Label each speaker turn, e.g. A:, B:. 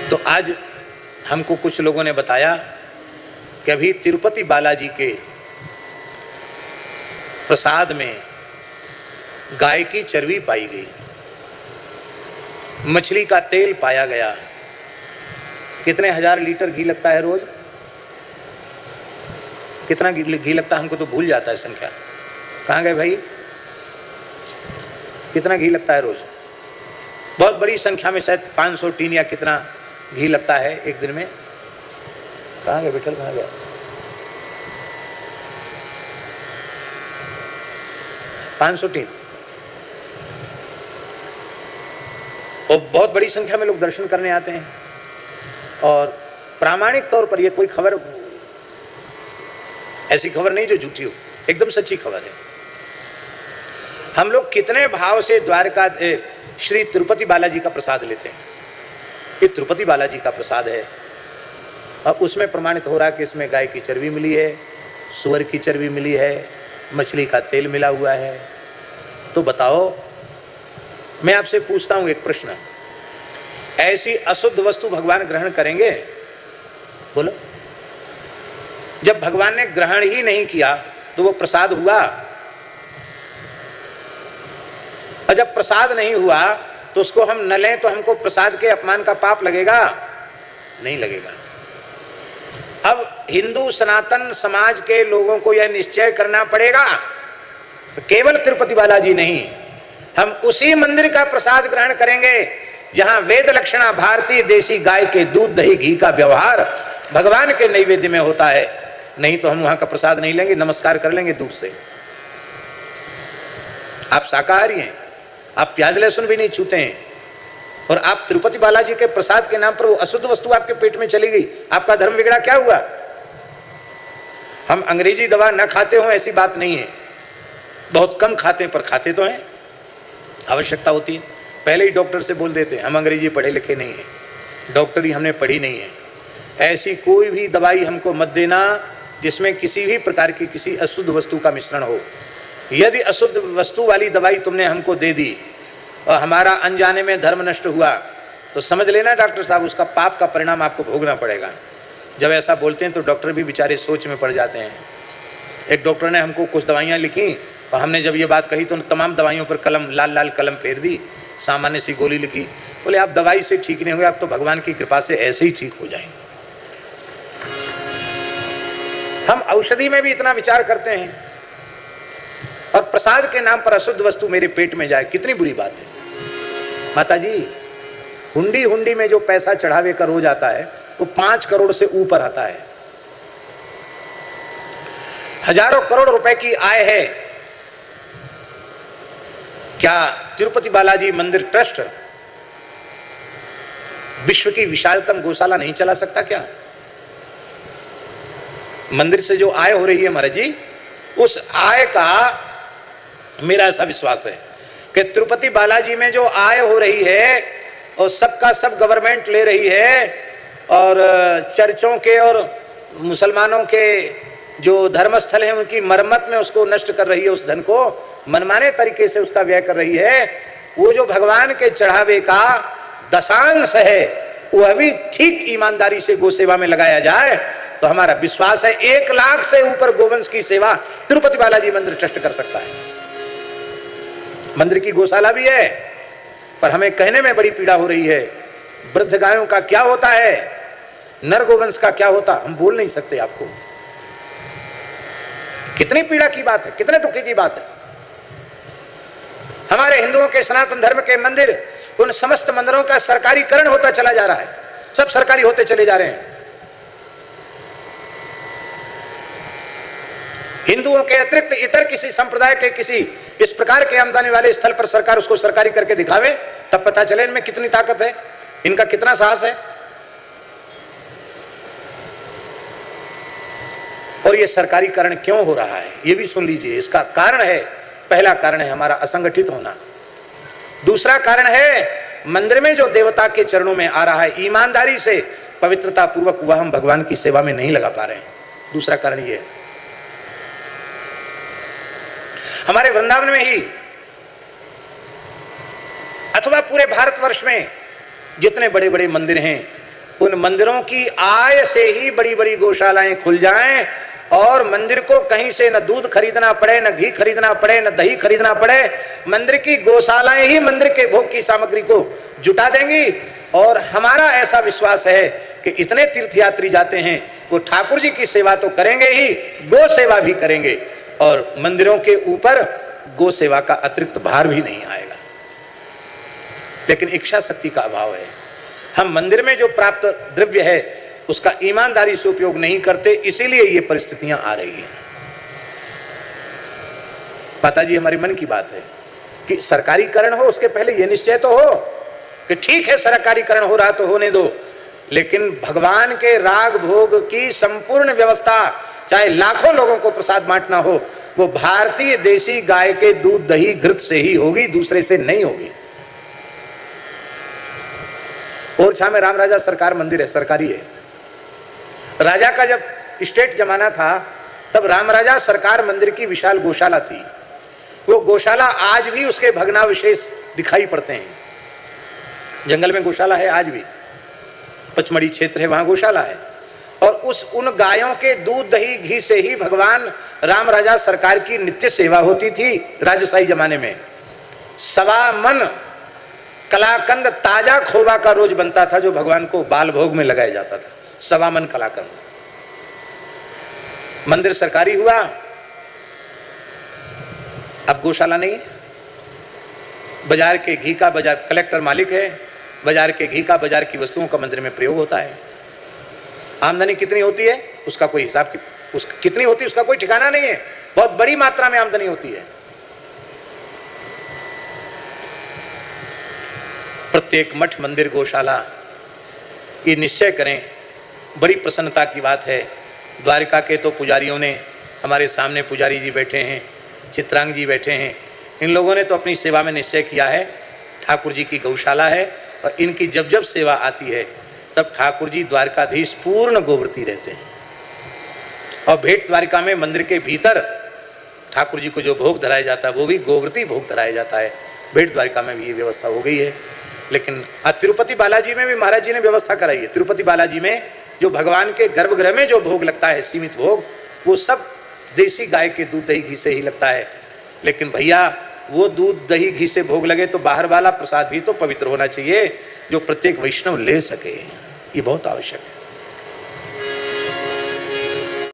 A: तो आज हमको कुछ लोगों ने बताया कि अभी तिरुपति बालाजी के प्रसाद में गाय की चर्बी पाई गई, मछली का तेल पाया गया। कितने हजार लीटर घी लगता है रोज? कितना घी लगता है? हमको तो भूल जाता है संख्या। कहाँ गए भाई? कितना घी लगता है रोज? बहुत बड़ी संख्या में, शायद 500 टीन या कितना घी लगता है एक दिन में। कहाँ गए विठल? कहाँ गया? $500 टीन। और बहुत बड़ी संख्या में लोग दर्शन करने आते हैं। और प्रामाणिक तौर पर यह कोई खबर, ऐसी खबर नहीं जो झूठी हो, एकदम सच्ची खबर है। हम लोग कितने भाव से द्वारका श्री तिरुपति बालाजी का प्रसाद लेते हैं। ये तिरुपति बालाजी का प्रसाद है और उसमें प्रमाणित हो रहा है कि इसमें गाय की चर्बी मिली है, सुअर की चर्बी मिली है, मछली का तेल मिला हुआ है। तो बताओ, मैं आपसे पूछता हूं एक प्रश्न, ऐसी अशुद्ध वस्तु भगवान ग्रहण करेंगे? बोलो। जब भगवान ने ग्रहण ही नहीं किया तो वो प्रसाद हुआ? और जब प्रसाद नहीं हुआ तो उसको हम न लें तो हमको प्रसाद के अपमान का पाप लगेगा? नहीं लगेगा। अब हिंदू सनातन समाज के लोगों को यह निश्चय करना पड़ेगा, केवल तिरुपति बालाजी नहीं, हम उसी मंदिर का प्रसाद ग्रहण करेंगे जहां वेद लक्षणा भारतीय देसी गाय के दूध दही घी का व्यवहार भगवान के नैवेद्य में होता है। नहीं तो हम वहां का प्रसाद नहीं लेंगे, नमस्कार कर लेंगे दूध से। आप शाकाहारी हैं, आप प्याज लहसुन भी नहीं छूते हैं, और आप तिरुपति बालाजी के प्रसाद के नाम पर वो अशुद्ध वस्तु आपके पेट में चली गई, आपका धर्म बिगड़ा? क्या हुआ? हम अंग्रेजी दवा न खाते हो ऐसी बात नहीं है, बहुत कम खाते हैं, पर खाते तो हैं, आवश्यकता होती है। पहले ही डॉक्टर से बोल देते हैं हम अंग्रेजी पढ़े लिखे नहीं हैं, डॉक्टरी हमने पढ़ी नहीं है। ऐसी कोई भी दवाई हमको मत देना जिसमें किसी भी प्रकार की किसी अशुद्ध वस्तु का मिश्रण हो। यदि अशुद्ध वस्तु वाली दवाई तुमने हमको दे दी और हमारा अनजाने में धर्म नष्ट हुआ तो समझ लेना डॉक्टर साहब, उसका पाप का परिणाम आपको भोगना पड़ेगा। जब ऐसा बोलते हैं तो डॉक्टर भी बेचारे सोच में पड़ जाते हैं। एक डॉक्टर ने हमको कुछ दवाइयाँ लिखी और हमने जब ये बात कही तो तमाम दवाइयों पर कलम, लाल लाल कलम फेर दी, सामान्य सी गोली लिखी। बोले आप दवाई से ठीक नहीं हुए, आप तो भगवान की कृपा से ऐसे ही ठीक हो जाएंगे। हम औषधि में भी इतना विचार करते हैं और प्रसाद के नाम पर अशुद्ध वस्तु मेरे पेट में जाए, कितनी बुरी बात है। माता जी, हुंडी हुंडी में जो पैसा चढ़ावे का रोज आता है वो 5 करोड़ से ऊपर आता है। हजारों करोड़ रुपए की आय है। क्या तिरुपति बालाजी मंदिर ट्रस्ट विश्व की विशालतम गौशाला नहीं चला सकता क्या? मंदिर से जो आय हो रही है महाराज जी, उस आय का मेरा ऐसा विश्वास है कि तिरुपति बालाजी में जो आय हो रही है और सबका सब गवर्नमेंट ले रही है, और चर्चों के और मुसलमानों के जो धर्मस्थल हैं उनकी मरम्मत में उसको नष्ट कर रही है, उस धन को मनमाने तरीके से उसका व्यय कर रही है। वो जो भगवान के चढ़ावे का दशांश है वह भी ठीक ईमानदारी से गौ सेवा में लगाया जाए तो हमारा विश्वास है 1 लाख से ऊपर गोवंश की सेवा तिरुपति बालाजी मंदिर ट्रस्ट कर सकता है। मंदिर की गौशाला भी है, पर हमें कहने में बड़ी पीड़ा हो रही है। वृद्ध गायों का क्या होता है, नर गोवंश का क्या होता, हम बोल नहीं सकते आपको। कितनी पीड़ा की बात है, कितने दुखी की बात है। हमारे हिंदुओं के सनातन धर्म के मंदिर, उन समस्त मंदिरों का सरकारीकरण होता चला जा रहा है, सब सरकारी होते चले जा रहे हैं। हिंदुओं के अतिरिक्त इतर किसी संप्रदाय के किसी इस प्रकार के आमदनी वाले स्थल पर सरकार उसको सरकारी करके दिखावे, तब पता चले इनमें कितनी ताकत है, इनका कितना साहस है। और ये सरकारीकरण क्यों हो रहा है ये भी सुन लीजिए। इसका कारण है, पहला कारण है हमारा असंगठित होना। दूसरा कारण है मंदिर में जो देवता के चरणों में आ रहा है, ईमानदारी से पवित्रता पूर्वक वह हम भगवान की सेवा में नहीं लगा पा रहे हैं। दूसरा कारण ये है। हमारे वृंदावन में ही अथवा पूरे भारतवर्ष में जितने बड़े बड़े मंदिर हैं उन मंदिरों की आय से ही बड़ी बड़ी गौशालाएं खुल जाएं और मंदिर को कहीं से न दूध खरीदना पड़े, न घी खरीदना पड़े, न दही खरीदना पड़े। मंदिर की गौशालाएं ही मंदिर के भोग की सामग्री को जुटा देंगी। और हमारा ऐसा विश्वास है कि इतने तीर्थयात्री जाते हैं, वो ठाकुर जी की सेवा तो करेंगे ही, गो सेवा भी करेंगे और मंदिरों के ऊपर गो सेवा का अतिरिक्त भार भी नहीं आएगा। लेकिन इच्छा शक्ति का अभाव है। हम मंदिर में जो प्राप्त द्रव्य है उसका ईमानदारी से उपयोग नहीं करते, इसीलिए ये परिस्थितियां आ रही हैं। माता जी, हमारे मन की बात है कि सरकारीकरण हो, उसके पहले ये निश्चय तो हो कि ठीक है सरकारीकरण हो रहा तो होने दो, लेकिन भगवान के राग भोग की संपूर्ण व्यवस्था, चाहे लाखों लोगों को प्रसाद बांटना हो, वो भारतीय देसी गाय के दूध दही घृत से ही होगी, दूसरे से नहीं होगी। ओरछा में राम राजा सरकार मंदिर है, सरकारी है। राजा का जब स्टेट जमाना था तब राम राजा सरकार मंदिर की विशाल गौशाला थी। वो गौशाला आज भी उसके भग्नावशेष दिखाई पड़ते हैं। जंगल में गौशाला है आज भी, पचमढ़ी क्षेत्र है, वहां गौशाला है। और उन गायों के दूध दही घी से ही भगवान राम राजा सरकार की नित्य सेवा होती थी। राजशाही जमाने में 1.25 मन कलाकंद ताजा खोवा का रोज बनता था, जो भगवान को बाल भोग में लगाया जाता था। 1.25 मन कलाकंद। मंदिर सरकारी हुआ, अब गौशाला नहीं है। बाजार के घी का बाजार कलेक्टर मालिक है, बाजार के घी का बाजार की वस्तुओं का मंदिर में प्रयोग होता है। आमदनी कितनी होती है उसका कोई हिसाब, कितनी होती है उसका कोई ठिकाना नहीं है। बहुत बड़ी मात्रा में आमदनी होती है। प्रत्येक मठ मंदिर गौशाला ये निश्चय करें, बड़ी प्रसन्नता की बात है। द्वारिका के तो पुजारियों ने, हमारे सामने पुजारी जी बैठे हैं, चित्रांग जी बैठे हैं, इन लोगों ने तो अपनी सेवा में निश्चय किया है ठाकुर जी की गौशाला है और इनकी जब जब सेवा आती है तब ठाकुर जी द्वारकाधीश पूर्ण गोवर्ती रहते हैं। और भेंट द्वारिका में मंदिर के भीतर ठाकुर जी को जो भोग धराया जाता है वो भी गोवर्ती भोग धराया जाता है। भेंट द्वारिका में भी ये व्यवस्था हो गई है। लेकिन तिरुपति बालाजी में भी महाराज जी ने व्यवस्था कराई है। तिरुपति बालाजी में जो भगवान के गर्भगृह में जो भोग लगता है, सीमित भोग, वो सब देसी गाय के दूध दही घी से ही लगता है। लेकिन भैया वो दूध दही घी से भोग लगे तो बाहर वाला प्रसाद भी तो पवित्र होना चाहिए, जो प्रत्येक वैष्णव ले सके। ये बहुत आवश्यक है।